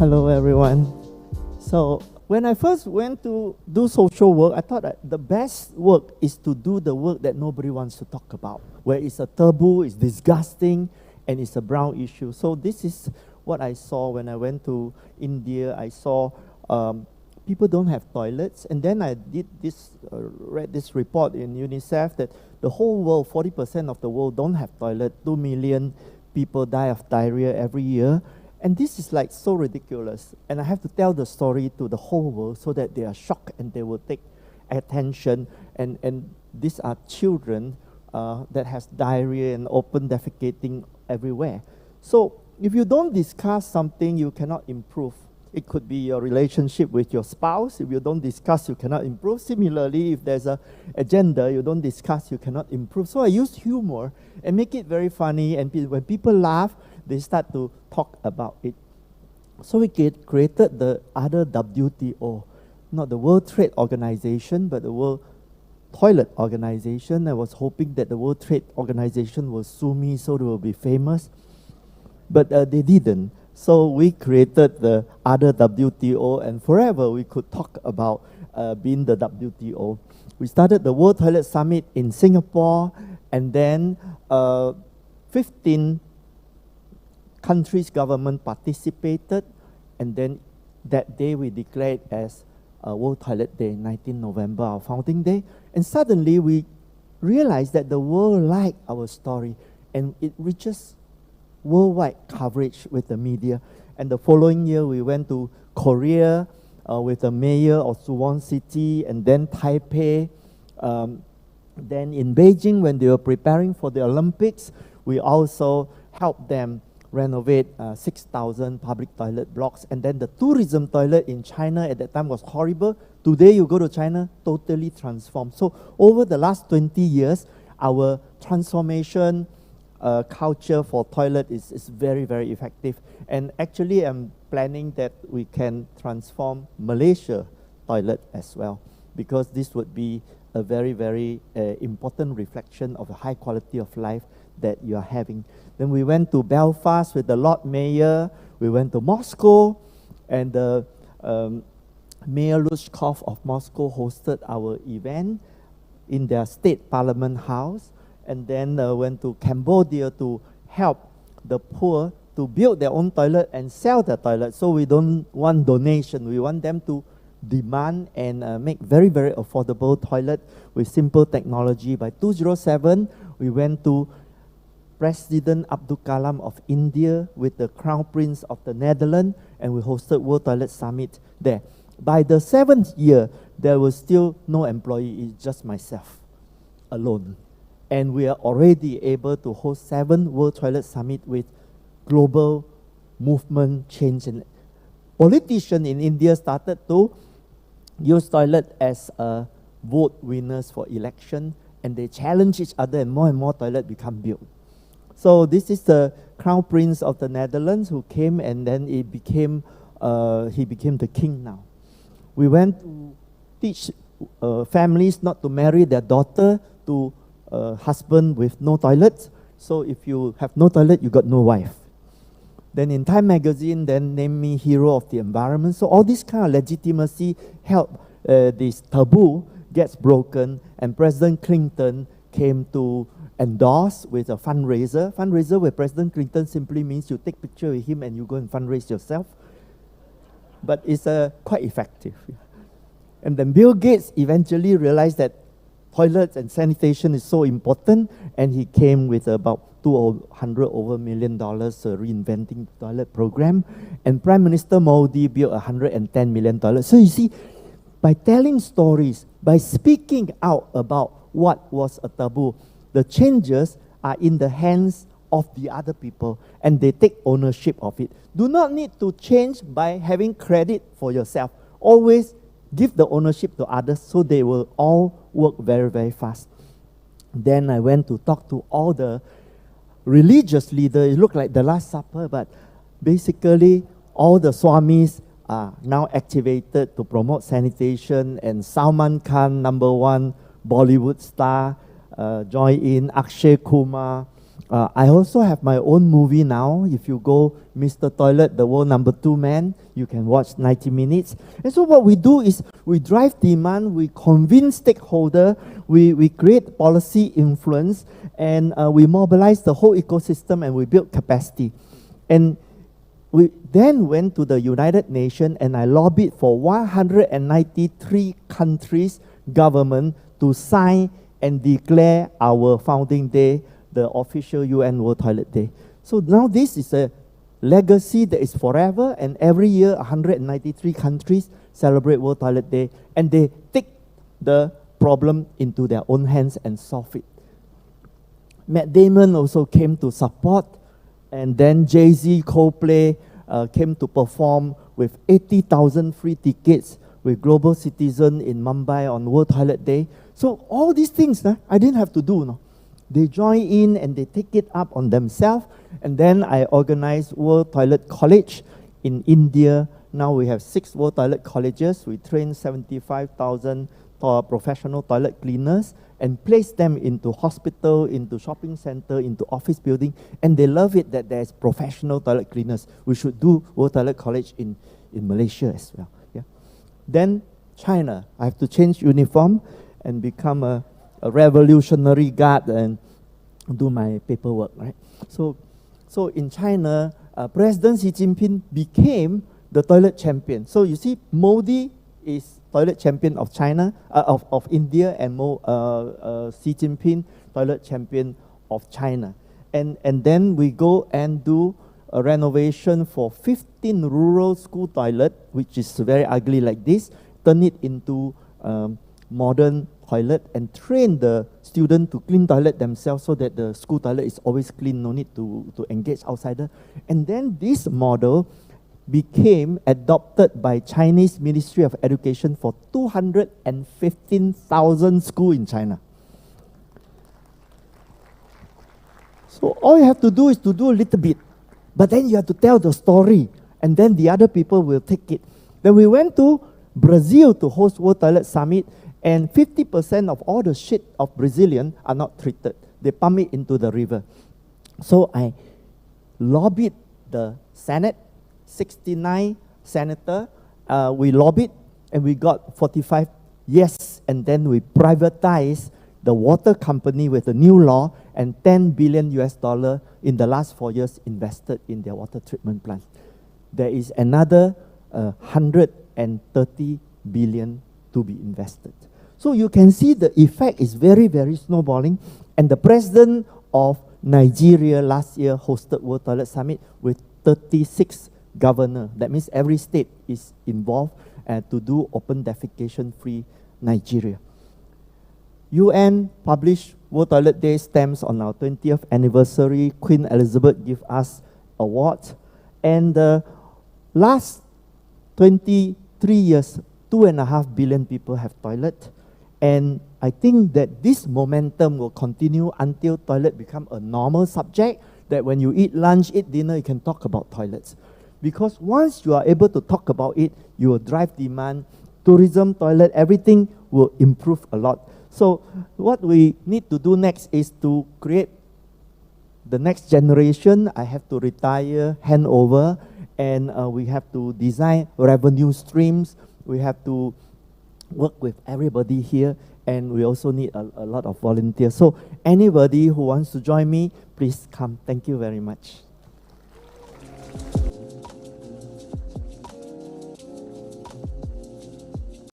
Hello, everyone. So, when I first went to do social work, I thought that the best work is to do the work that nobody wants to talk about, where it's a taboo, it's disgusting, and it's a brown issue. So, this is what I saw when I went to India. I saw people don't have toilets, and then I read this report in UNICEF that the whole world, 40% of the world don't have toilet. 2 million people die of diarrhea every year. And this is like so ridiculous. And I have to tell the story to the whole world so that they are shocked and they will take attention. And these are children that has diarrhea and open defecating everywhere. So if you don't discuss something, you cannot improve. It could be your relationship with your spouse. If you don't discuss, you cannot improve. Similarly, if there's an agenda you don't discuss, you cannot improve. So I use humor and make it very funny. And when people laugh, they start to talk about it. So we created the other WTO, not the World Trade Organization, but the World Toilet Organization. I was hoping that the World Trade Organization will sue me so they will be famous, but they didn't. So we created the other WTO, and forever we could talk about being the WTO. We started the World Toilet Summit in Singapore, and then 15 countries' government participated, and then that day we declared as World Toilet Day, 19 November, our founding day. And suddenly we realized that the world liked our story, and it reaches worldwide coverage with the media. And the following year we went to Korea with the mayor of Suwon City, and then Taipei. Then in Beijing, when they were preparing for the Olympics, we also helped them renovate 6,000 public toilet blocks. And then the tourism toilet in China at that time was horrible. Today you go to China, totally transformed. So over the last 20 years, our transformation culture for toilet is very, very effective. And actually I'm planning that we can transform Malaysia toilet as well, because this would be a very, very important reflection of the high quality of life that you are having. Then we went to Belfast with the Lord Mayor. We went to Moscow, and the Mayor Lushkov of Moscow hosted our event in their state parliament house. And then went to Cambodia to help the poor to build their own toilet and sell their toilet. So we don't want donation. We want them to demand and make very, very affordable toilet with simple technology. By 2007, we went to President Abdul Kalam of India with the Crown Prince of the Netherlands, and we hosted World Toilet Summit there. By the 7th year, there was still no employee, it's just myself alone. And we are already able to host 7 World Toilet Summit with global movement change. And politicians in India started to use toilet as a vote winners for election, and they challenge each other, and more toilet become built. So this is the Crown Prince of the Netherlands who came, and then he became the king now. We went to teach families not to marry their daughter to husband with no toilet. So if you have no toilet, you got no wife. Then in Time Magazine, then named me hero of the environment. So all this kind of legitimacy help this taboo gets broken, and President Clinton came to endorse with a fundraiser. Fundraiser with President Clinton simply means you take picture with him and you go and fundraise yourself. But it's quite effective. And then Bill Gates eventually realized that toilets and sanitation is so important, and he came with about $200 million reinventing the toilet program. And Prime Minister Modi built $110 million. So you see, by telling stories, by speaking out about what was a taboo, the changes are in the hands of the other people, and they take ownership of it. Do not need to change by having credit for yourself. Always give the ownership to others so they will all work very, very fast. Then I went to talk to all the religious leaders. It looked like the Last Supper, but basically all the swamis are now activated to promote sanitation, and Salman Khan, #1 Bollywood star, join in, Akshay Kumar. I also have my own movie now. If you go Mr. Toilet, the world #2 man, you can watch 90 minutes. And so what we do is we drive demand, we convince stakeholder, we create policy influence, and we mobilize the whole ecosystem, and we build capacity. And we then went to the United Nations, and I lobbied for 193 countries' government to sign and declare our founding day the official UN World Toilet Day. So now this is a legacy that is forever, and every year 193 countries celebrate World Toilet Day, and they take the problem into their own hands and solve it. Matt Damon also came to support, and then Jay-Z, Coldplay came to perform with 80,000 free tickets with global citizen in Mumbai on World Toilet Day. So all these things, I didn't have to do. No? They join in and they take it up on themselves. And then I organized World Toilet College in India. Now we have 6 World Toilet Colleges. We train 75,000 professional toilet cleaners and place them into hospital, into shopping center, into office building. And they love it that there's professional toilet cleaners. We should do World Toilet College in Malaysia as well. Yeah. Then China. I have to change uniform and become a revolutionary guard and do my paperwork, right? So in China, President Xi Jinping became the toilet champion. So you see, Modi is toilet champion of China, of India, and Xi Jinping, toilet champion of China. And then we go and do a renovation for 15 rural school toilet, which is very ugly like this, turn it into modern toilet and train the student to clean toilet themselves so that the school toilet is always clean, no need to engage outsider. And then this model became adopted by Chinese Ministry of Education for 215,000 schools in China. So all you have to do is to do a little bit, but then you have to tell the story, and then the other people will take it. Then we went to Brazil to host World Toilet Summit, and 50% of all the shit of Brazilian are not treated. They pump it into the river. So I lobbied the Senate, 69 senator. We lobbied, and we got 45 yes, and then we privatized the water company with a new law, and $10 billion in the last 4 years invested in their water treatment plant. There is another 130 billion to be invested. So you can see the effect is very, very snowballing. And the president of Nigeria last year hosted World Toilet Summit with 36 governors. That means every state is involved to do open defecation-free Nigeria. UN published World Toilet Day stamps on our 20th anniversary. Queen Elizabeth gave us awards. And the last 23 years, 2.5 billion people have toilet. And I think that this momentum will continue until toilet become a normal subject, that when you eat lunch, eat dinner, you can talk about toilets. Because once you are able to talk about it, you will drive demand, tourism, toilet, everything will improve a lot. So what we need to do next is to create the next generation. I have to retire, hand over, and we have to design revenue streams. We have to work with everybody here, and we also need a lot of volunteers. So anybody who wants to join me, please come. Thank you very much.